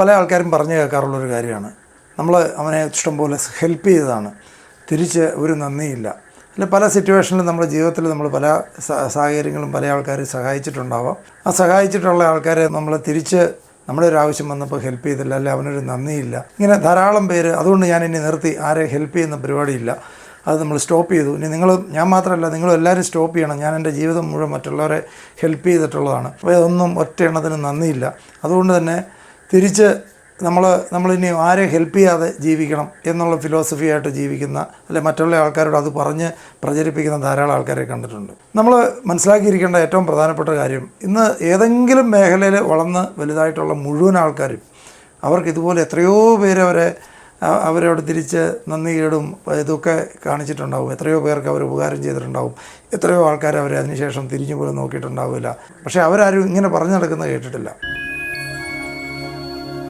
പല ആൾക്കാരും പറഞ്ഞു കേൾക്കാറുള്ളൊരു കാര്യമാണ്, നമ്മൾ അവനെ ഇഷ്ടംപോലെ ഹെൽപ്പ് ചെയ്തതാണ്, തിരിച്ച് ഒരു നന്ദിയില്ല. അല്ല, പല സിറ്റുവേഷനിലും നമ്മുടെ ജീവിതത്തിൽ നമ്മൾ പല സാഹചര്യങ്ങളും പല ആൾക്കാരെ സഹായിച്ചിട്ടുണ്ടാവാം. ആ സഹായിച്ചിട്ടുള്ള ആൾക്കാരെ നമ്മൾ തിരിച്ച് നമ്മുടെ ഒരു ആവശ്യം വന്നപ്പോൾ ഹെൽപ്പ് ചെയ്തില്ല, അല്ലെ അവനൊരു നന്ദിയില്ല. ഇങ്ങനെ ധാരാളം പേര്. അതുകൊണ്ട് ഞാൻ ഇനി നിർത്തി, ആരെ ഹെൽപ്പ് ചെയ്യുന്ന പരിപാടിയില്ല, അത് നമ്മൾ സ്റ്റോപ്പ് ചെയ്തു. ഇനി ഞാൻ മാത്രമല്ല, നിങ്ങളും എല്ലാവരും സ്റ്റോപ്പ് ചെയ്യണം. ഞാൻ എൻ്റെ ജീവിതം മുഴുവൻ മറ്റുള്ളവരെ ഹെൽപ്പ് ചെയ്തിട്ടുള്ളതാണ്. അപ്പോൾ അതൊന്നും ഒറ്റ എണ്ണത്തിന് നന്ദിയില്ല. അതുകൊണ്ട് തന്നെ തിരിച്ച് നമ്മളിനി ആരെ ഹെൽപ്പ് ചെയ്യാതെ ജീവിക്കണം എന്നുള്ള ഫിലോസഫിയായിട്ട് ജീവിക്കുന്ന, അല്ലെ മറ്റുള്ള ആൾക്കാരോട് അത് പറഞ്ഞ് പ്രചരിപ്പിക്കുന്ന ധാരാളം ആൾക്കാരെ കണ്ടിട്ടുണ്ട്. നമ്മൾ മനസ്സിലാക്കിയിരിക്കേണ്ട ഏറ്റവും പ്രധാനപ്പെട്ട കാര്യം, ഇന്ന് ഏതെങ്കിലും മേഖലയിൽ വളർന്ന് വലുതായിട്ടുള്ള മുഴുവൻ ആൾക്കാരും അവർക്ക് ഇതുപോലെ എത്രയോ പേര് അവരോട് തിരിച്ച് നന്ദി കേടും ഇതൊക്കെ കാണിച്ചിട്ടുണ്ടാവും. എത്രയോ പേർക്ക് അവർ ഉപകാരം ചെയ്തിട്ടുണ്ടാവും. എത്രയോ ആൾക്കാർ അവരെ അതിനുശേഷം തിരിഞ്ഞു പോലും നോക്കിയിട്ടുണ്ടാവില്ല. പക്ഷേ അവരാരും ഇങ്ങനെ പറഞ്ഞു നടക്കുന്നത് കേട്ടിട്ടില്ല.